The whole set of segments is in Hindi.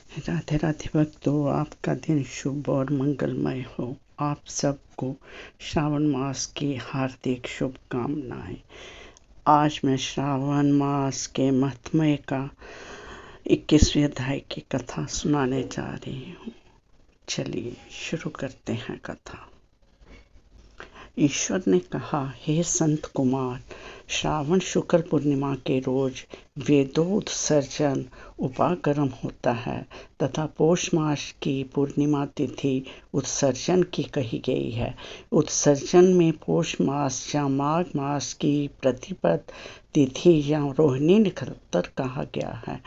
राधे राधे भक्तों, आपका दिन शुभ और मंगलमय हो। आप सबको श्रावण मास की हार्दिक शुभकामनाएं। आज मैं श्रावण मास के महात्म्य का 21वें अध्याय की कथा सुनाने जा रही हूँ। चलिए शुरू करते हैं कथा। ईश्वर ने कहा, हे संत कुमार, श्रावण शुक्ल पूर्णिमा के रोज वेदोत्सर्जन उपाकर्म होता है तथा पौष मास की पूर्णिमा तिथि उत्सर्जन की कही गई है। उत्सर्जन में पौष मास या माघ मास की प्रतिपद तिथि या रोहिणी नक्षत्र कहा गया है।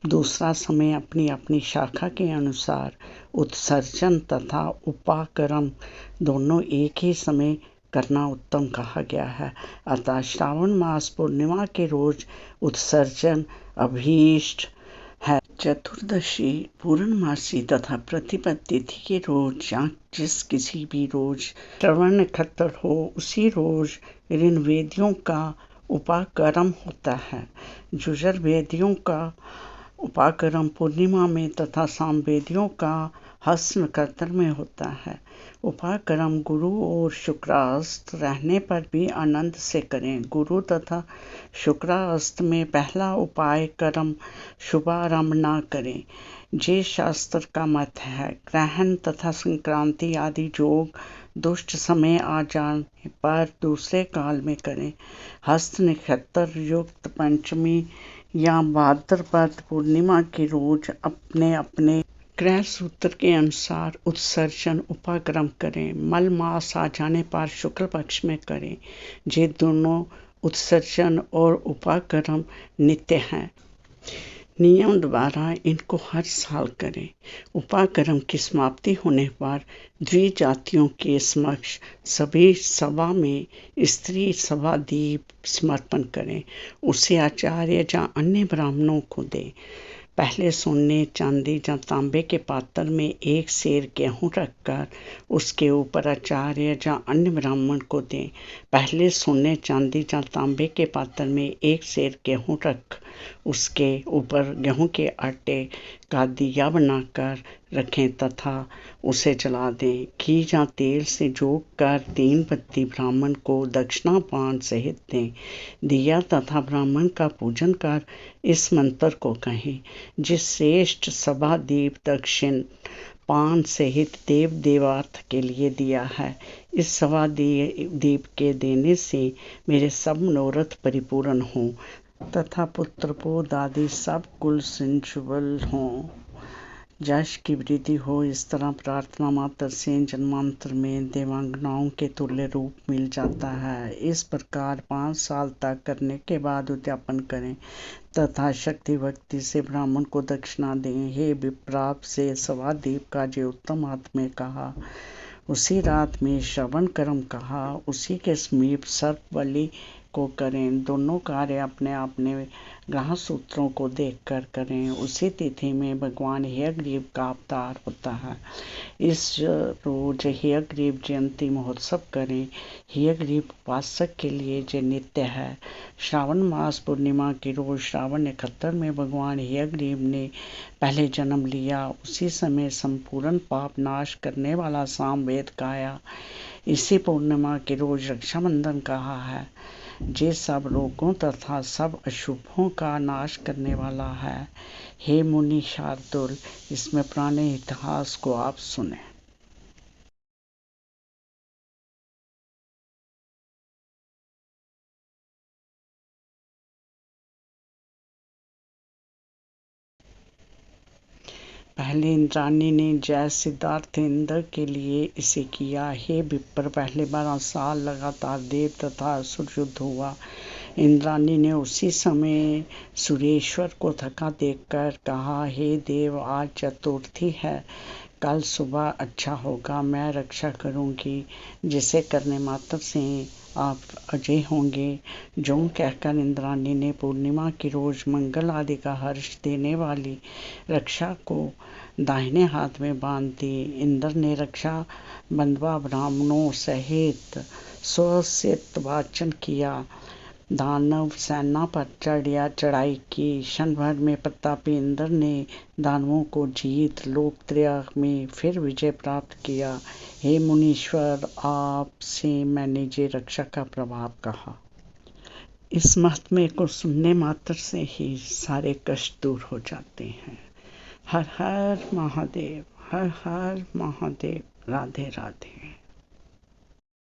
दूसरा समय अपनी अपनी शाखा के अनुसार उत्सर्जन तथा उपाकर्म दोनों एक ही समय करना उत्तम कहा गया है। अतः श्रावण मास पूर्णिमा के रोज उत्सर्जन अभीष्ट है। चतुर्दशी पूर्णमासी तथा प्रतिपद तिथि के रोज या जिस किसी भी रोज श्रवण नक्षत्र हो उसी रोज ऋण वेदियों का उपाकर्म होता है। यजुर्वेदियों का उपाकर्म पूर्णिमा में तथा सामवेदियों का हस्त नक्षत्र में होता है। उपाकर्म गुरु और शुक्रास्त रहने पर भी आनंद से करें। गुरु तथा शुक्रास्त में पहला उपाय कर्म शुभारंभ न करें। ये शास्त्र का मत है। ग्रहण तथा संक्रांति आदि योग दुष्ट समय आ जाने पर दूसरे काल में करें। हस्त नक्षत्र युक्त पंचमी या भाद्रपद पूर्णिमा के रोज अपने अपने ग्रह सूत्र के अनुसार उत्सर्जन उपाकर्म करें। मल मास आ जाने पर शुक्ल पक्ष में करें। ये दोनों उत्सर्जन और उपाकर्म नित्य हैं। नियम द्वारा इनको हर साल करें। उपाकर्म की समाप्ति होने पर द्विजातियों के समक्ष सभी सभा में स्त्री सभा दीप समर्पण करें। उसे आचार्य या अन्य ब्राह्मणों को दें। पहले सोने चांदी या तांबे के पात्र में एक सेर गेहूं रखकर उसके ऊपर आचार्य या अन्य ब्राह्मण को दें। पहले सोने चांदी या तांबे के पात्र में एक सेर गेहूं रख उसके ऊपर गेहूं के आटे का दिया बनाकर रखें तथा उसे जला दें। घी या तेल से जोक कर 3 बत्ती ब्राह्मण को दक्षिणा पान सहित दें। दिया तथा ब्राह्मण का पूजन कर इस मंत्र को कहें, जिस श्रेष्ठ सभा दीप दक्षिण पान सहित देव देवार्थ के लिए दिया है, इस सभा दीप के देने से मेरे सब मनोरथ परिपूर्ण हों तथा पुत्र पौध आदि सब कुल संजुवल हों, यश की वृद्धि हो। इस तरह प्रार्थना मात्र से जन्मांतर में देवांगनाओं के तुल्य रूप मिल जाता है। इस प्रकार 5 साल तक करने के बाद उद्यापन करें तथा शक्ति भक्ति से ब्राह्मण को दक्षिणा दें। हे विप्राप से सवादीप का जो उत्तम आत्मे कहा, उसी रात में श्रवण कर्म कहा, उसी के समीप सर्प बलि को करें। दोनों कार्य अपने अपने ग्रह सूत्रों को देखकर करें। उसी तिथि में भगवान हयग्रीव का अवतार होता है। इस रोज हयग्रीव जयंती महोत्सव करें। हयग्रीव उपासक के लिए जो नित्य है। श्रावण मास पूर्णिमा के रोज श्रावण नक्षत्र में भगवान हयग्रीव ने पहले जन्म लिया। उसी समय संपूर्ण पाप नाश करने वाला सामवेद गाया। इसी पूर्णिमा के रोज रक्षाबंधन कहा है, जे सब रोगों तथा सब अशुभों का नाश करने वाला है। हे मुनि शार्दुल, इसमें पुराने इतिहास को आप सुने। पहले इंद्राणी ने जय सिद्धार्थ इंद्र के लिए इसे किया। हे विप्र, पहले 12 साल लगातार देव तथा असुर युद्ध हुआ। इंद्राणी ने उसी समय सुरेश्वर को थका देखकर कहा, हे देव, आज चतुर्थी है, कल सुबह अच्छा होगा, मैं रक्षा करूंगी, जिसे करने मात्र से आप अजय होंगे। जो कहकर इंद्राणी ने पूर्णिमा की रोज मंगल आदि का हर्ष देने वाली रक्षा को दाहिने हाथ में बांध दी। इंद्र ने रक्षा बंधवा ब्राह्मणों सहित स्वसित वाचन किया। दानव सेना पर चढ़ाई की। क्षण भर में प्रतापी इंद्र ने दानवों को जीत लोकत्रय में फिर विजय प्राप्त किया। हे मुनीश्वर, आपसे मैंने जे रक्षा का प्रभाव कहा। इस महात्म्य को सुनने मात्र से ही सारे कष्ट दूर हो जाते हैं। हर हर महादेव, हर हर महादेव। राधे राधे।